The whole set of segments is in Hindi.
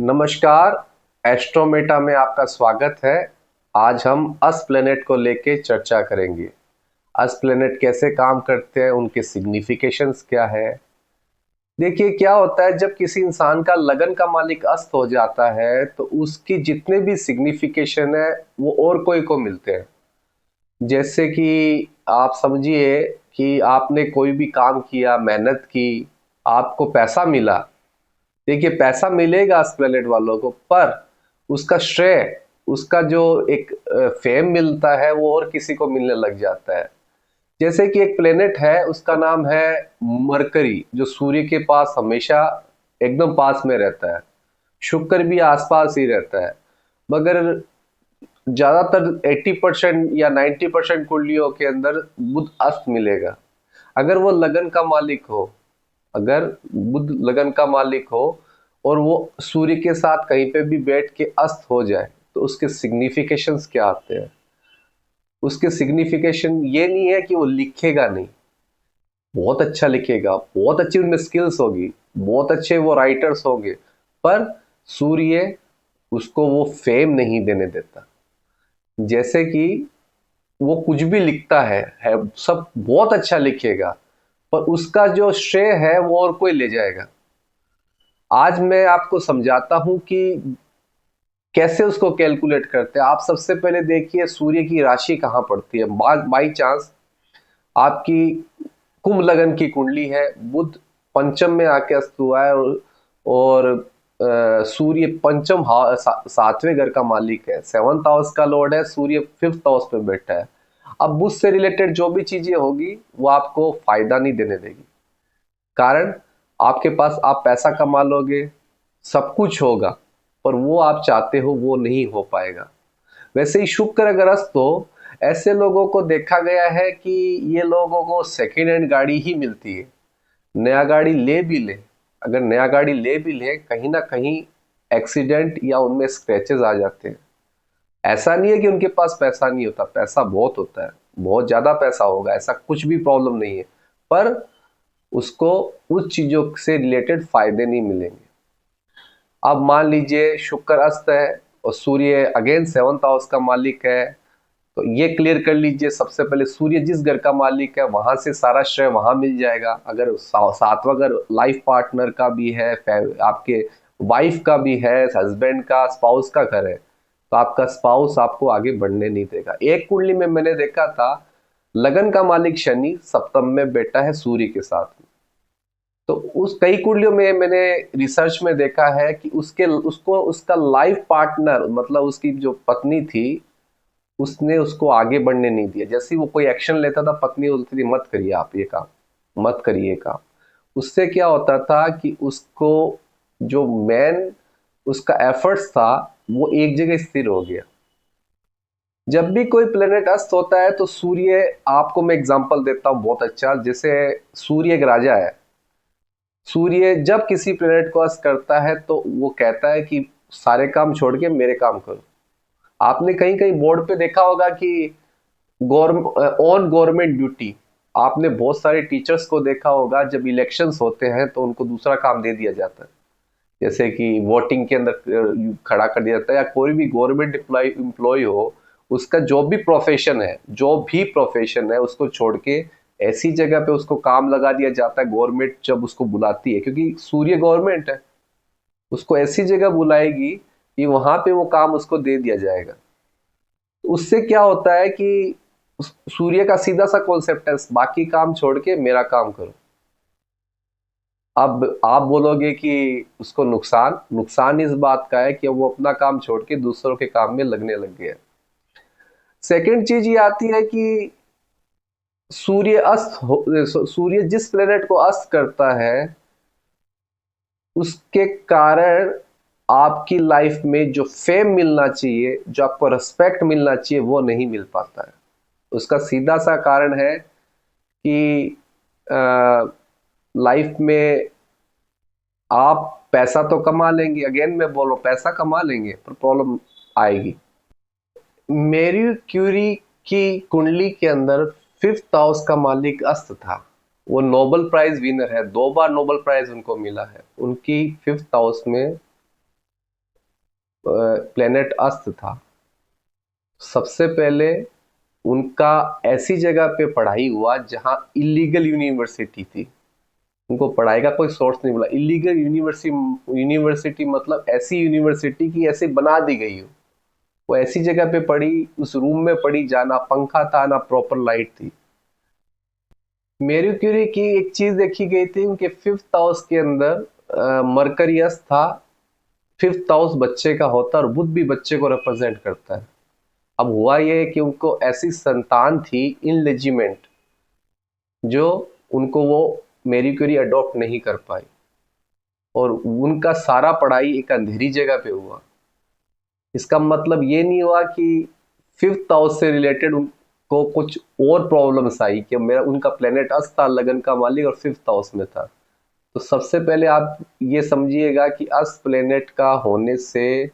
नमस्कार। एस्ट्रोमेटा में आपका स्वागत है। आज हम अस प्लेनेट को लेके चर्चा करेंगे। अस प्लेनेट कैसे काम करते हैं, उनके सिग्निफिकेशंस क्या है। देखिए क्या होता है, जब किसी इंसान का लगन का मालिक अस्त हो जाता है तो उसकी जितने भी सिग्निफिकेशन है वो और कोई को मिलते हैं। जैसे कि आप समझिए कि आपने कोई भी काम किया, मेहनत की, आपको पैसा मिला। देखिए पैसा मिलेगा इस प्लेनेट वालों को, पर उसका श्रेय, उसका जो एक फेम मिलता है वो और किसी को मिलने लग जाता है। जैसे कि एक प्लेनेट है, उसका नाम है मरकरी, जो सूर्य के पास हमेशा एकदम पास में रहता है। शुक्र भी आसपास ही रहता है, मगर ज्यादातर 80% या 90% कुंडलियों के अंदर बुध अस्त मिलेगा। अगर वो लगन का मालिक हो, अगर बुध लगन का मालिक हो और वो सूर्य के साथ कहीं पे भी बैठ के अस्त हो जाए तो उसके सिग्निफिकेशंस क्या आते हैं। उसके सिग्निफिकेशन ये नहीं है कि वो लिखेगा नहीं, बहुत अच्छा लिखेगा, बहुत अच्छी उनमें स्किल्स होगी, बहुत अच्छे वो राइटर्स होंगे, पर सूर्य उसको वो फेम नहीं देने देता। जैसे कि वो कुछ भी लिखता है सब बहुत अच्छा लिखेगा, पर उसका जो श्रेय है वो और कोई ले जाएगा। आज मैं आपको समझाता हूं कि कैसे उसको कैलकुलेट करते हैं। आप सबसे पहले देखिए सूर्य की राशि कहाँ पड़ती है। बाई चांस आपकी कुंभ लगन की कुंडली है, बुध पंचम में आके अस्त हुआ है और सूर्य पंचम सातवें घर का मालिक है, सेवंथ हाउस का लॉर्ड है, सूर्य फिफ्थ हाउस पे बैठा है। अब बुध से रिलेटेड जो भी चीजें होगी वो आपको फायदा नहीं देने देगी। कारण आपके पास आप पैसा कमा लोगे, सब कुछ होगा, पर वो आप चाहते हो वो नहीं हो पाएगा। वैसे ही शुक्र अगर अस्त हो, ऐसे लोगों को देखा गया है कि ये लोगों को सेकेंड हैंड गाड़ी ही मिलती है। नया गाड़ी ले भी ले, अगर नया गाड़ी ले भी ले, कहीं ना कहीं एक्सीडेंट या उनमें स्क्रैचेस आ जाते हैं। ऐसा नहीं है कि उनके पास पैसा नहीं होता, पैसा बहुत होता है, बहुत ज्यादा पैसा होगा, ऐसा कुछ भी प्रॉब्लम नहीं है, पर उसको उस चीजों से रिलेटेड फायदे नहीं मिलेंगे। अब मान लीजिए शुक्र अस्त है और सूर्य अगेन सेवंथ हाउस का मालिक है, तो ये क्लियर कर लीजिए सबसे पहले, सूर्य जिस घर का मालिक है वहां से सारा श्रेय वहां मिल जाएगा। अगर सातवां घर लाइफ पार्टनर का भी है, आपके वाइफ का भी है, हस्बैंड का, स्पाउस का घर है, तो आपका स्पाउस आपको आगे बढ़ने नहीं देगा। एक कुंडली में मैंने देखा था, लगन का मालिक शनि सप्तम में बैठा है सूर्य के साथ में। तो उस कई कुंडलियों में मैंने रिसर्च में देखा है कि उसके उसको उसका लाइफ पार्टनर, मतलब उसकी जो पत्नी थी, उसने उसको आगे बढ़ने नहीं दिया। जैसे ही वो कोई एक्शन लेता था, पत्नी बोलती थी मत करिए आप ये काम, मत करिए ये काम। उससे क्या होता था कि उसको जो मेन उसका एफर्ट्स था वो एक जगह स्थिर हो गया। जब भी कोई प्लेनेट अस्त होता है तो सूर्य, आपको मैं एग्जांपल देता हूँ बहुत अच्छा। जैसे सूर्य एक राजा है, सूर्य जब किसी प्लेनेट को अस्त करता है तो वो कहता है कि सारे काम छोड़ के मेरे काम करो। आपने कहीं कहीं बोर्ड पे देखा होगा कि ऑन गवर्नमेंट ड्यूटी। आपने बहुत सारे टीचर्स को देखा होगा, जब इलेक्शंस होते हैं तो उनको दूसरा काम दे दिया जाता है, जैसे कि वोटिंग के अंदर खड़ा कर दिया जाता है, या कोई भी गवर्नमेंट एम्प्लॉय हो, उसका जो भी प्रोफेशन है, जो भी प्रोफेशन है, उसको छोड़ के ऐसी जगह पे उसको काम लगा दिया जाता है। गवर्नमेंट जब उसको बुलाती है, क्योंकि सूर्य गवर्नमेंट है, उसको ऐसी जगह बुलाएगी कि वहां पे वो काम उसको दे दिया जाएगा। उससे क्या होता है कि सूर्य का सीधा सा कॉन्सेप्ट है, बाकी काम छोड़ के मेरा काम करो। अब आप बोलोगे कि उसको नुकसान, नुकसान इस बात का है कि वो अपना काम छोड़ के दूसरों के काम में लगने लग गया। सेकंड चीज ये आती है कि सूर्य जिस प्लेनेट को अस्त करता है, उसके कारण आपकी लाइफ में जो फेम मिलना चाहिए, जो आपको रिस्पेक्ट मिलना चाहिए, वो नहीं मिल पाता है। उसका सीधा सा कारण है कि लाइफ में आप पैसा तो कमा लेंगे, अगेन मैं बोल रहा हूँ पैसा कमा लेंगे, पर प्रॉब्लम आएगी। मेरी क्यूरी की कुंडली के अंदर फिफ्थ हाउस का मालिक अस्त था। वो नोबेल प्राइज विनर है, 2 बार नोबेल प्राइज उनको मिला है। उनकी फिफ्थ हाउस में प्लेनेट अस्त था, सबसे पहले उनका ऐसी जगह पे पढ़ाई हुआ जहां इलीगल यूनिवर्सिटी थी। उनको पढ़ाई का कोई सोर्स नहीं मिला। इलीगल यूनिवर्सिटी, यूनिवर्सिटी मतलब ऐसी यूनिवर्सिटी की ऐसे बना दी गई हो। वो ऐसी जगह पे पढ़ी, उस रूम में पढ़ी, जाना पंखा था ना प्रॉपर लाइट थी। मेरी क्यूरी की एक चीज देखी गई थी, उनके फिफ्थ हाउस के अंदर मरकरियस था। फिफ्थ हाउस बच्चे का होता है और बुध भी बच्चे को रिप्रेजेंट करता है। अब हुआ ये कि उनको ऐसी संतान थी इनलेजिमेंट, जो उनको वो मेरी क्यूरी अडॉप्ट नहीं कर पाई, और उनका सारा पढ़ाई एक अंधेरी जगह पे हुआ। इसका मतलब ये नहीं हुआ कि फिफ्थ हाउस से रिलेटेड उनको कुछ और प्रॉब्लम्स आई कि मेरा उनका प्लेनेट अस्त था, लगन का मालिक, और फिफ्थ हाउस में था। तो सबसे पहले आप ये समझिएगा कि अस्त प्लेनेट का होने से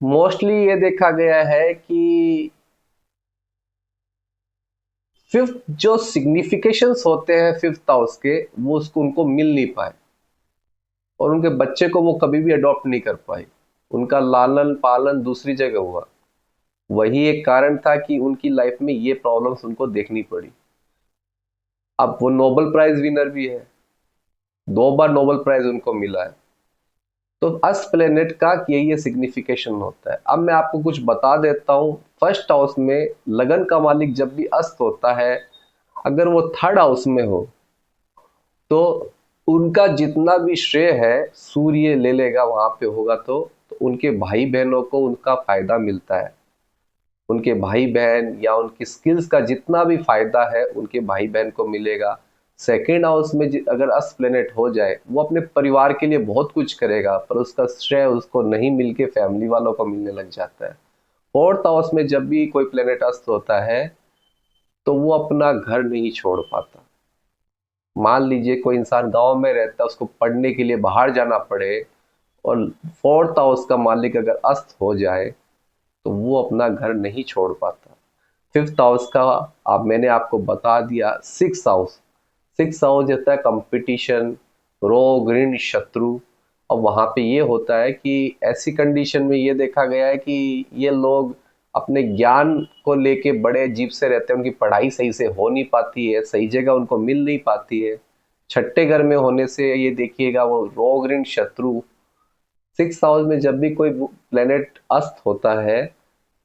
मोस्टली ये देखा गया है कि फिफ्थ जो सिग्निफिकेशंस होते हैं फिफ्थ हाउस के, वो उसको उनको मिल नहीं पाए, और उनके बच्चे को वो कभी भी अडॉप्ट नहीं कर पाई। उनका लालन पालन दूसरी जगह हुआ। वही एक कारण था कि उनकी लाइफ में ये प्रॉब्लम्स उनको देखनी पड़ी। अब वो नोबेल प्राइज विनर भी है, 2 बार नोबेल प्राइज उनको मिला है। तो अस्त प्लेनेट का यही सिग्निफिकेशन होता है। अब मैं आपको कुछ बता देता हूँ। फर्स्ट हाउस में लगन का मालिक जब भी अस्त होता है, अगर वो थर्ड हाउस में हो, तो उनका जितना भी श्रेय है सूर्य ले लेगा वहां पे होगा। तो उनके भाई बहनों को उनका फायदा मिलता है। उनके भाई बहन या उनकी स्किल्स का जितना भी फायदा है उनके भाई बहन को मिलेगा। सेकेंड हाउस में अगर अस्त प्लेनेट हो जाए, वो अपने परिवार के लिए बहुत कुछ करेगा, पर उसका श्रेय उसको नहीं मिलके फैमिली वालों को मिलने लग जाता है। फोर्थ हाउस में जब भी कोई प्लेनेट अस्त होता है, तो वो अपना घर नहीं छोड़ पाता। मान लीजिए कोई इंसान गांव में रहता है, उसको पढ़ने के लिए बाहर जाना पड़े, और फोर्थ हाउस का मालिक अगर अस्त हो जाए, तो वो अपना घर नहीं छोड़ पाता। फिफ्थ हाउस का अब मैंने आपको बता दिया। सिक्स हाउस, सिक्स हाउस होता है कंपटीशन, रोग ऋण शत्रु। और वहाँ पे ये होता है कि ऐसी कंडीशन में ये देखा गया है कि ये लोग अपने ज्ञान को लेके बड़े अजीब से रहते हैं। उनकी पढ़ाई सही से हो नहीं पाती है, सही जगह उनको मिल नहीं पाती है। छठे घर में होने से ये देखिएगा वो रोग ऋण शत्रु। सिक्स हाउस में जब भी कोई प्लेनेट अस्त होता है,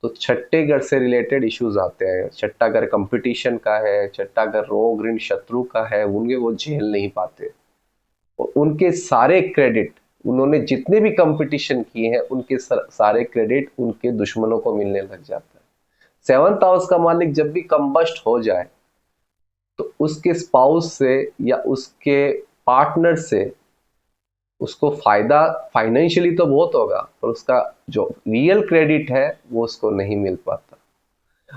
तो छठे घर से रिलेटेड इश्यूज आते हैं। छठा घर कंपटीशन का है, छठा घर रोग ऋण शत्रु का है, उनके वो झेल नहीं पाते। और उनके सारे क्रेडिट, उन्होंने जितने भी कंपटीशन किए हैं, उनके सारे क्रेडिट उनके दुश्मनों को मिलने लग जाता है। सेवंथ हाउस का मालिक जब भी कंबस्ट हो जाए, तो उसके स्पाउस से या उसके पार्टनर से उसको फायदा फाइनेंशियली तो बहुत होगा, पर उसका जो रियल क्रेडिट है वो उसको नहीं मिल पाता।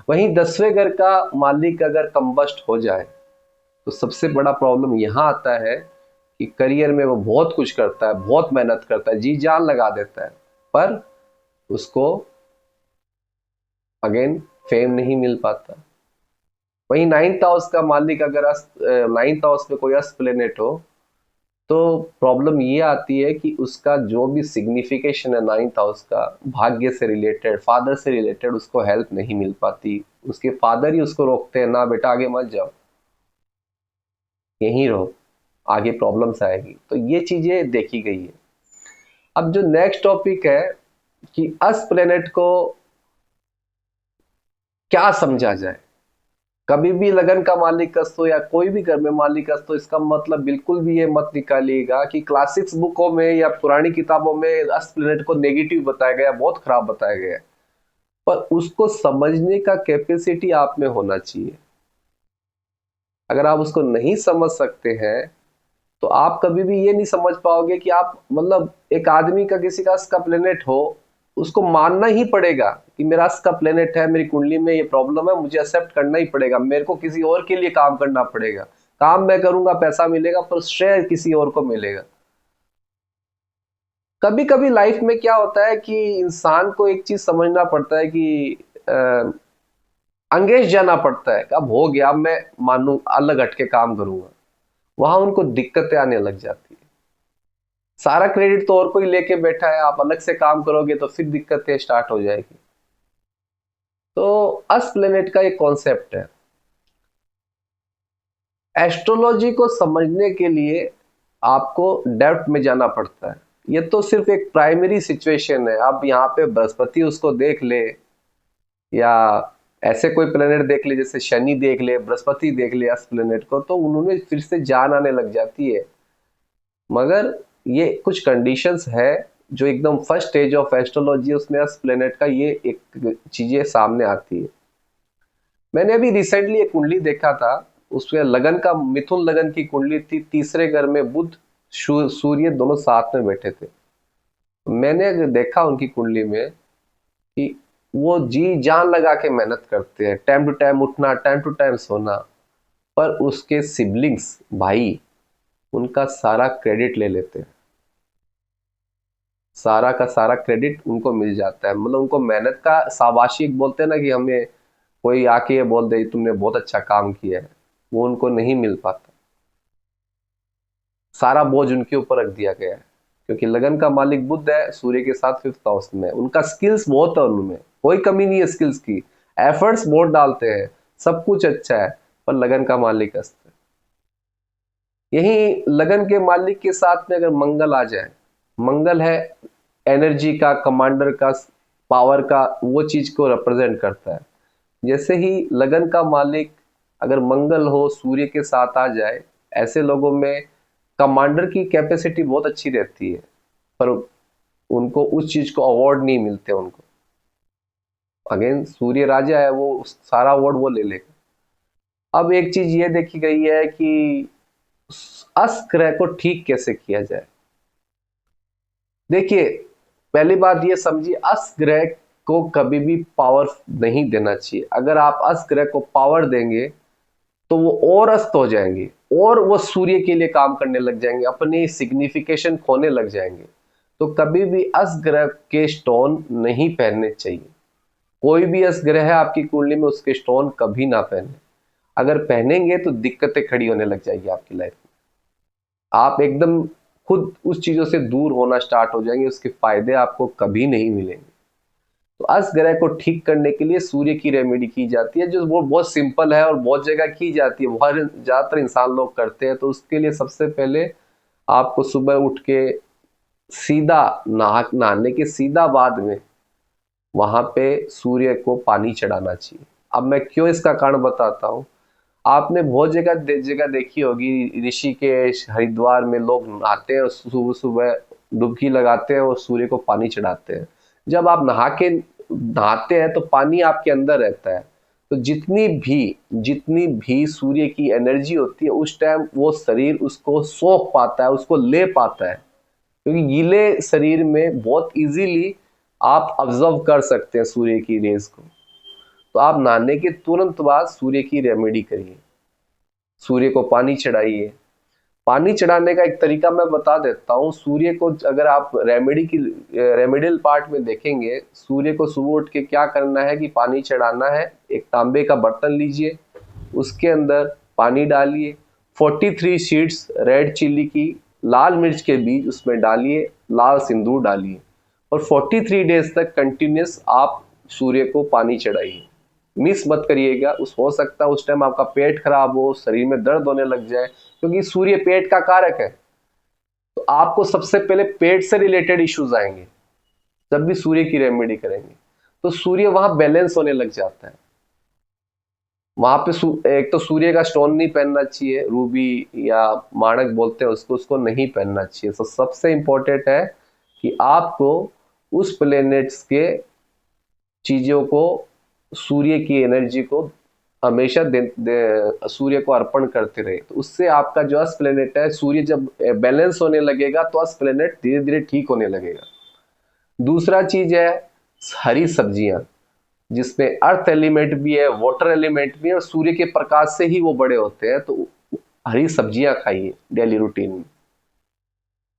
वहीं 10वें घर का मालिक अगर कंबस्ट हो जाए, तो सबसे बड़ा प्रॉब्लम यहाँ आता है कि करियर में वो बहुत कुछ करता है, बहुत मेहनत करता है, जी जान लगा देता है, पर उसको अगेन फेम नहीं मिल पाता। वहीं नाइन्थ हाउस का मालिक अगर नाइन्थ हाउस में कोई अस्त प्लेनेट हो, तो प्रॉब्लम ये आती है कि उसका जो भी सिग्निफिकेशन है नाइन्थ हाउस का, भाग्य से रिलेटेड, फादर से रिलेटेड, उसको हेल्प नहीं मिल पाती। उसके फादर ही उसको रोकते हैं, ना बेटा आगे मत जाओ, यहीं रहो, आगे प्रॉब्लम्स आएगी। तो ये चीजें देखी गई है। अब जो नेक्स्ट टॉपिक है कि अस प्लेनेट को क्या समझा जाए। कभी भी लगन का मालिक अस्त हो या कोई भी घर में मालिक अस्त हो, इसका मतलब बिल्कुल भी ये मत निकालिएगा कि क्लासिक्स बुकों में या पुरानी किताबों में अस्त प्लेनेट को नेगेटिव बताया गया, बहुत खराब बताया गया। पर उसको समझने का कैपेसिटी आप में होना चाहिए। अगर आप उसको नहीं समझ सकते हैं, तो आप कभी भी ये नहीं समझ पाओगे कि आप मतलब एक आदमी का, किसी का अस्त का प्लेनेट हो, उसको मानना ही पड़ेगा कि मेरा अस्त का प्लेनेट है, मेरी कुंडली में ये प्रॉब्लम है, मुझे एक्सेप्ट करना ही पड़ेगा। मेरे को किसी और के लिए काम करना पड़ेगा। काम मैं करूंगा, पैसा मिलेगा, पर श्रेय किसी और को मिलेगा। कभी कभी लाइफ में क्या होता है कि इंसान को एक चीज समझना पड़ता है कि अंगेज जाना पड़ता है। अब हो गया, अब मैं मानू अलग हट के काम करूंगा, वहां उनको दिक्कतें आने लग जाती है। सारा क्रेडिट तो और कोई लेके बैठा है, आप अलग से काम करोगे तो फिर दिक्कतें स्टार्ट हो जाएगी। तो अस प्लेनेट का एक कॉन्सेप्ट है। एस्ट्रोलॉजी को समझने के लिए आपको डेप्थ में जाना पड़ता है। ये तो सिर्फ एक प्राइमरी सिचुएशन है, आप यहाँ पे बृहस्पति उसको देख ले या ऐसे कोई प्लेनेट देख ले, जैसे शनि देख ले, बृहस्पति देख ले अस प्लेनेट को, तो उन्होंने फिर से जान आने लग जाती है। मगर ये कुछ कंडीशंस है जो एकदम फर्स्ट स्टेज ऑफ एस्ट्रोलॉजी, उसमें अस प्लेनेट का ये एक चीजें सामने आती है। मैंने अभी रिसेंटली एक कुंडली देखा था, उसमें लगन का, मिथुन लगन की कुंडली थी, तीसरे घर में बुध सूर्य दोनों साथ में बैठे थे। मैंने देखा उनकी कुंडली में कि वो जी जान लगा के मेहनत करते हैं, टाइम टू टाइम उठना, टाइम टू टाइम सोना, पर उसके सिबलिंग्स भाई उनका सारा क्रेडिट ले लेते हैं, सारा का सारा क्रेडिट उनको मिल जाता है। मतलब उनको मेहनत का शाबाशी बोलते हैं ना, कि हमें कोई आके ये बोल दे तुमने बहुत अच्छा काम किया है, वो उनको नहीं मिल पाता। सारा बोझ उनके ऊपर रख दिया गया है, क्योंकि लगन का मालिक बुध है, सूर्य के साथ 5th हाउस में। उनका स्किल्स बहुत है, उनमें कोई कमी नहीं है स्किल्स की, एफर्ट्स बहुत डालते हैं, सब कुछ अच्छा है, पर लगन का मालिक अस्त है। यही लगन के मालिक के साथ में अगर मंगल आ जाए, मंगल है एनर्जी का, कमांडर का, पावर का, वो चीज को रिप्रेजेंट करता है। जैसे ही लगन का मालिक अगर मंगल हो सूर्य के साथ आ जाए, ऐसे लोगों में कमांडर की कैपेसिटी बहुत अच्छी रहती है, पर उनको उस चीज को अवार्ड नहीं मिलते उनको। अगेन सूर्य राजा है, वो सारा अवार्ड वो ले लेगा। अब एक चीज ये देखी गई है कि अस ग्रह को ठीक कैसे किया जाए। देखिए, पहली बात ये समझिए, अस ग्रह को कभी भी पावर नहीं देना चाहिए। अगर आप अस ग्रह को पावर देंगे तो वो और अस्त हो जाएंगे, और वो सूर्य के लिए काम करने लग जाएंगे, अपनी सिग्निफिकेशन खोने लग जाएंगे। तो कभी भी अस ग्रह के स्टोन नहीं पहनने चाहिए। कोई भी अस ग्रह है आपकी कुंडली में, उसके स्टोन कभी ना पहने। अगर पहनेंगे तो दिक्कतें खड़ी होने लग जाएगी आपकी लाइफ में, आप एकदम खुद उस चीजों से दूर होना स्टार्ट हो जाएंगे, उसके फायदे आपको कभी नहीं मिलेंगे। तो अस ग्रह को ठीक करने के लिए सूर्य की रेमेडी की जाती है, जो वो बहुत सिंपल है और बहुत जगह की जाती है, बहुत ज्यादातर इंसान लोग करते हैं। तो उसके लिए सबसे पहले आपको सुबह उठ के सीधा नहाने के सीधा बाद में वहां पे सूर्य को पानी चढ़ाना चाहिए। अब मैं क्यों इसका कारण बताता हूँ। आपने बहुत जगह देखी होगी, ऋषिकेश, हरिद्वार में लोग नहाते हैं और सुबह सुबह डुबकी लगाते हैं और सूर्य को पानी चढ़ाते हैं। जब आप नहाते हैं तो पानी आपके अंदर रहता है, तो जितनी भी सूर्य की एनर्जी होती है, उस टाइम वो शरीर उसको सोख पाता है, उसको ले पाता है, क्योंकि गीले शरीर में बहुत इजीली आप ऑब्जर्व कर सकते हैं सूर्य की रेज को। तो आप नहाने के तुरंत बाद सूर्य की रेमेडी करिए, सूर्य को पानी चढ़ाइए। पानी चढ़ाने का एक तरीका मैं बता देता हूँ। सूर्य को अगर आप रेमेडियल पार्ट में देखेंगे, सूर्य को सुबह उठ के क्या करना है कि पानी चढ़ाना है। एक तांबे का बर्तन लीजिए, उसके अंदर पानी डालिए, 43 शीट्स रेड चिल्ली की, लाल मिर्च के बीज उसमें डालिए, लाल सिंदूर डालिए, और 43 डेज तक कंटिन्यूस आप सूर्य को पानी चढ़ाइए। मिस मत करिएगा। हो सकता है उस टाइम आपका पेट खराब हो, शरीर में दर्द होने लग जाए, क्योंकि सूर्य पेट का कारक है। तो आपको सबसे पहले पेट से रिलेटेड इश्यूज आएंगे जब भी सूर्य की रेमेडी करेंगे। तो सूर्य वहां बैलेंस होने लग जाता है। वहां पे एक तो सूर्य का स्टोन नहीं पहनना चाहिए, रूबी या माणक बोलते हैं उसको नहीं पहनना चाहिए। तो सबसे इंपॉर्टेंट है कि आपको उस प्लेनेट्स के चीजों को, सूर्य की एनर्जी को हमेशा सूर्य को अर्पण करते रहे। तो उससे आपका जो अस प्लेनेट है, सूर्य जब बैलेंस होने लगेगा तो अस प्लेनेट धीरे धीरे ठीक होने लगेगा। दूसरा चीज है हरी सब्जियां, जिसमें अर्थ एलिमेंट भी है, वाटर एलिमेंट भी है, और सूर्य के प्रकाश से ही वो बड़े होते हैं। तो हरी सब्जियां खाइए डेली रूटीन में।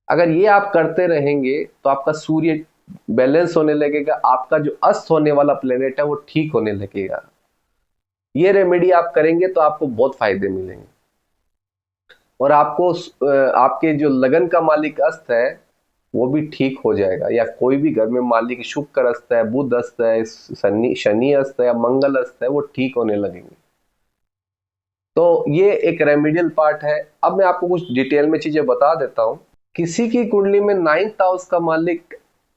अगर ये आप करते रहेंगे तो आपका सूर्य बैलेंस होने लगेगा, आपका जो अस्त होने वाला प्लेनेट है वो ठीक होने लगेगा। ये रेमेडी आप करेंगे तो आपको बहुत फायदे मिलेंगे। और आपको आपके जो लगन का मालिक अस्त है, वो भी ठीक हो जाएगा। या कोई भी घर में मान ली कि शुक्र अस्त है, बुध अस्त है, शनि शनि अस्त है या मंगल अस्त है, वो ठीक होने लगेंगे। तो ये एक रेमेडियल पार्ट है। अब मैं आपको कुछ डिटेल में चीजें बता देता हूँ। किसी की कुंडली में 9th हाउस का मालिक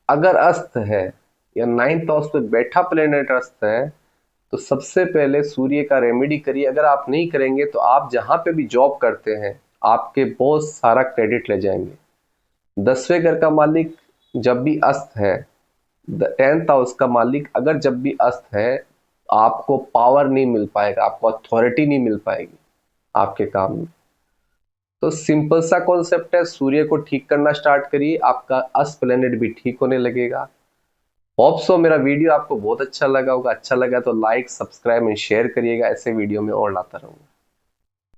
अगर अस्त है या 9th हाउस पे बैठा प्लेनेट अस्त है, तो सबसे पहले सूर्य का रेमेडी करिए। अगर आप नहीं करेंगे तो आप जहां पे भी जॉब करते हैं आपके बहुत सारा क्रेडिट ले जाएंगे। 10वें घर का मालिक जब भी अस्त है, 10th हाउस का मालिक अगर जब भी अस्त है, आपको पावर नहीं मिल पाएगा, आपको अथॉरिटी नहीं मिल पाएगी आपके काम में। तो सिंपल सा कॉन्सेप्ट है, सूर्य को ठीक करना स्टार्ट करिए, आपका अस्त प्लेनेट भी ठीक होने लगेगा। होप सो मेरा वीडियो आपको बहुत अच्छा लगा होगा। अच्छा लगा तो लाइक, सब्सक्राइब एंड शेयर करिएगा। ऐसे वीडियो में और लाता रहूंगा।